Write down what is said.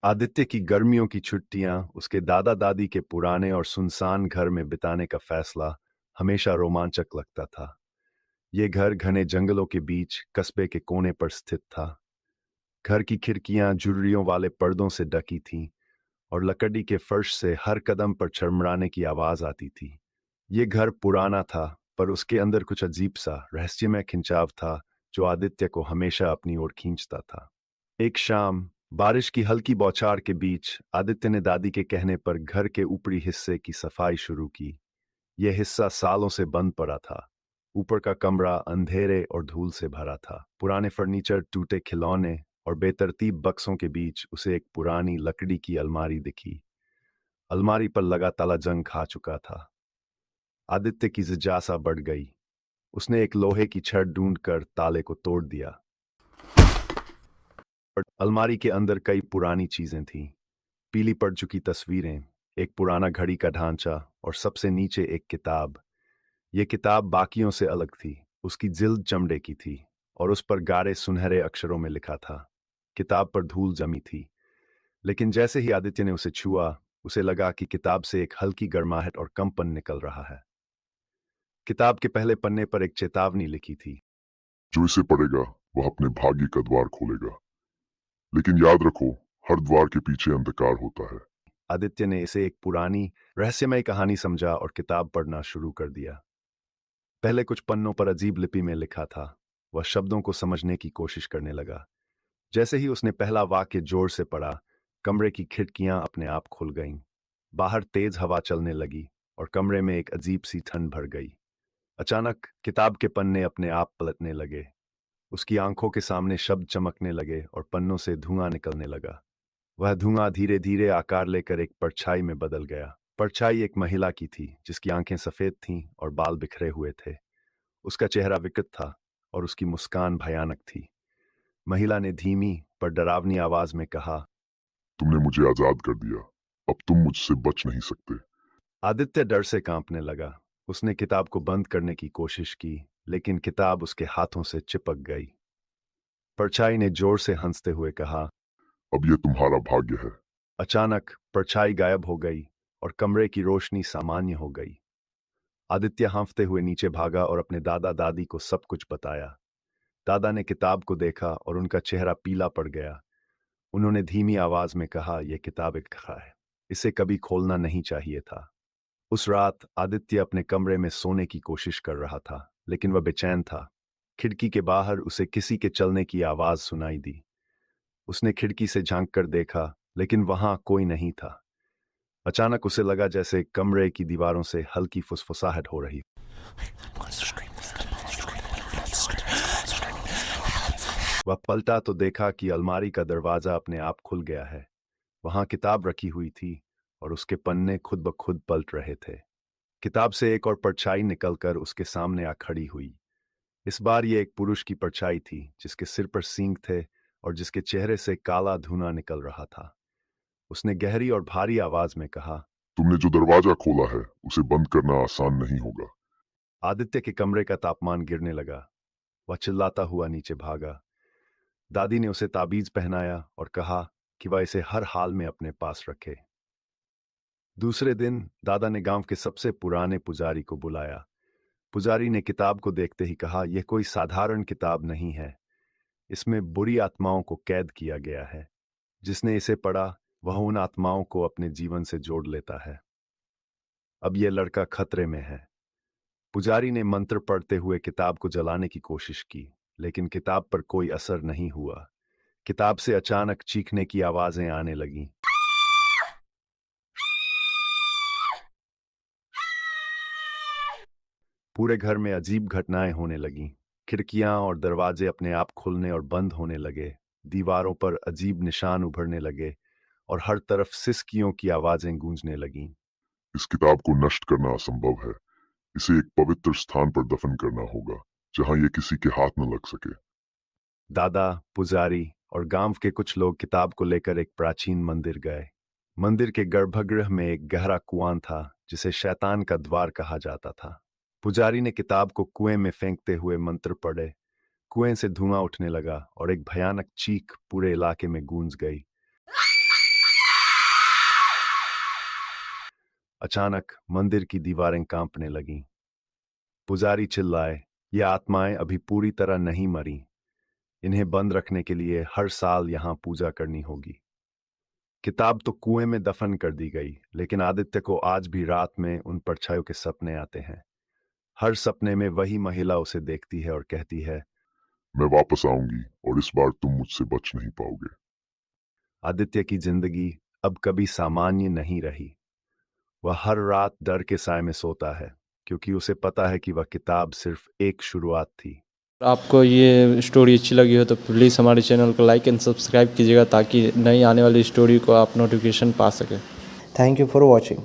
आदित्य की गर्मियों की छुट्टियां उसके दादा दादी के पुराने और सुनसान घर में बिताने का फैसला हमेशा रोमांचक लगता था। ये घर घने जंगलों के बीच कस्बे के कोने पर स्थित था। घर की खिड़कियां झुर्रियों वाले पर्दों से ढकी थीं और लकड़ी के फर्श से हर कदम पर चरमराने की आवाज आती थी। ये घर पुराना था, पर उसके अंदर कुछ अजीब सा रहस्यमय खिंचाव था जो आदित्य को हमेशा अपनी ओर खींचता था। एक शाम बारिश की हल्की बौछार के बीच आदित्य ने दादी के कहने पर घर के ऊपरी हिस्से की सफाई शुरू की। यह हिस्सा सालों से बंद पड़ा था। ऊपर का कमरा अंधेरे और धूल से भरा था। पुराने फर्नीचर, टूटे खिलौने और बेतरतीब बक्सों के बीच उसे एक पुरानी लकड़ी की अलमारी दिखी। अलमारी पर लगा ताला जंग खा चुका था। आदित्य की जिज्ञासा बढ़ गई। उसने एक लोहे की छड़ ढूंढकर ताले को तोड़ दिया। अलमारी के अंदर कई पुरानी चीजें थीं। पीली पड़ चुकी तस्वीरें, एक पुराना घड़ी का ढांचा और सबसे नीचे एक किताब। यह किताब बाकियों से अलग थी। उसकी जिल्द चमड़े की थी और उस पर गाढ़े सुनहरे अक्षरों में लिखा था। किताब पर धूल जमी थी, लेकिन जैसे ही आदित्य ने उसे छुआ, उसे लगा कि किताब से एक हल्की गर्माहट और कंपन निकल रहा है। किताब के पहले पन्ने पर एक चेतावनी लिखी थी। जो इसे पढ़ेगा वह अपने भाग्य का द्वार खोलेगा, लेकिन याद रखो, हर द्वार के पीछे अंधकार होता है। आदित्य ने इसे एक पुरानी रहस्यमय कहानी समझा और किताब पढ़ना शुरू कर दिया। पहले कुछ पन्नों पर अजीब लिपि में लिखा था। वह शब्दों को समझने की कोशिश करने लगा। जैसे ही उसने पहला वाक्य जोर से पढ़ा, कमरे की खिड़कियां अपने आप खुल गईं। बाहर तेज हवा चलने लगी और कमरे में एक अजीब सी ठंड भर गई। अचानक किताब के पन्ने अपने आप पलटने लगे। उसकी आंखों के सामने शब्द चमकने लगे और पन्नों से धुआं निकलने लगा। वह धुआं धीरे धीरे आकार लेकर एक परछाई में बदल गया। परछाई एक महिला की थी जिसकी आंखें सफेद थीं और बाल बिखरे हुए थे। उसका चेहरा विकृत था और उसकी मुस्कान भयानक थी। महिला ने धीमी पर डरावनी आवाज में कहा, तुमने मुझे आजाद कर दिया, अब तुम मुझसे बच नहीं सकते। आदित्य डर से कांपने लगा। उसने किताब को बंद करने की कोशिश की, लेकिन किताब उसके हाथों से चिपक गई। परछाई ने जोर से हंसते हुए कहा। अब यह तुम्हारा भाग्य है। अचानक परछाई गायब हो गई और कमरे की रोशनी सामान्य हो गई। आदित्य हांफते हुए नीचे भागा और अपने दादा दादी को सब कुछ बताया। दादा ने किताब को देखा और उनका चेहरा पीला पड़ गया। उन्होंने धीमी आवाज में कहा, यह किताब एक खा है, इसे कभी खोलना नहीं चाहिए था। उस रात आदित्य अपने कमरे में सोने की कोशिश कर रहा था, लेकिन वह बेचैन था। खिड़की के बाहर उसे किसी के चलने की आवाज सुनाई दी। उसने खिड़की से झांक कर देखा, लेकिन वहां कोई नहीं था। अचानक उसे लगा जैसे कमरे की दीवारों से हल्की फुसफुसाहट हो रही। वह पलटा तो देखा कि अलमारी का दरवाजा अपने आप खुल गया है। वहां किताब रखी हुई थी और उसके पन्ने खुद ब खुद पलट रहे थे। किताब से एक और परछाई निकलकर उसके सामने आ खड़ी हुई। इस बार ये एक पुरुष की परछाई थी जिसके सिर पर सींग थे और जिसके चेहरे से काला धुआं निकल रहा था। उसने गहरी और भारी आवाज में कहा, तुमने जो दरवाजा खोला है उसे बंद करना आसान नहीं होगा। आदित्य के कमरे का तापमान गिरने लगा। वह चिल्लाता हुआ नीचे भागा। दादी ने उसे ताबीज पहनाया और कहा कि वह इसे हर हाल में अपने पास रखे। दूसरे दिन दादा ने गांव के सबसे पुराने पुजारी को बुलाया। पुजारी ने किताब को देखते ही कहा, यह कोई साधारण किताब नहीं है। इसमें बुरी आत्माओं को कैद किया गया है। जिसने इसे पढ़ा वह उन आत्माओं को अपने जीवन से जोड़ लेता है। अब यह लड़का खतरे में है। पुजारी ने मंत्र पढ़ते हुए किताब को जलाने की कोशिश की, लेकिन किताब पर कोई असर नहीं हुआ। किताब से अचानक चीखने की आवाजें आने लगीं। पूरे घर में अजीब घटनाएं होने लगीं। खिड़कियां और दरवाजे अपने आप खुलने और बंद होने लगे। दीवारों पर अजीब निशान उभरने लगे और हर तरफ सिसकियों की आवाजें गूंजने लगीं। इस किताब को नष्ट करना असंभव है। इसे एक पवित्र स्थान पर दफन करना होगा, जहां यह किसी के हाथ न लग सके। दादा, पुजारी और गांव के कुछ लोग किताब को लेकर एक प्राचीन मंदिर गए। मंदिर के गर्भगृह में एक गहरा कुआं था जिसे शैतान का द्वार कहा जाता था। पुजारी ने किताब को कुएं में फेंकते हुए मंत्र पढ़े। कुएं से धुआं उठने लगा और एक भयानक चीख पूरे इलाके में गूंज गई। अचानक मंदिर की दीवारें कांपने लगीं। पुजारी चिल्लाए, ये आत्माएं अभी पूरी तरह नहीं मरी। इन्हें बंद रखने के लिए हर साल यहाँ पूजा करनी होगी। किताब तो कुएं में दफन कर दी गई, लेकिन आदित्य को आज भी रात में उन परछाइयों के सपने आते हैं। हर सपने में वही महिला उसे देखती है और कहती है, मैं वापस आऊंगी और इस बार तुम मुझसे बच नहीं पाओगे। आदित्य की जिंदगी अब कभी सामान्य नहीं रही। वह हर रात डर के साए में सोता है, क्योंकि उसे पता है कि वह किताब सिर्फ एक शुरुआत थी। आपको ये स्टोरी अच्छी लगी हो तो प्लीज़ हमारे चैनल को लाइक एंड सब्सक्राइब कीजिएगा ताकि नई आने वाली स्टोरी को आप नोटिफिकेशन पा सकें। Thank you for watching.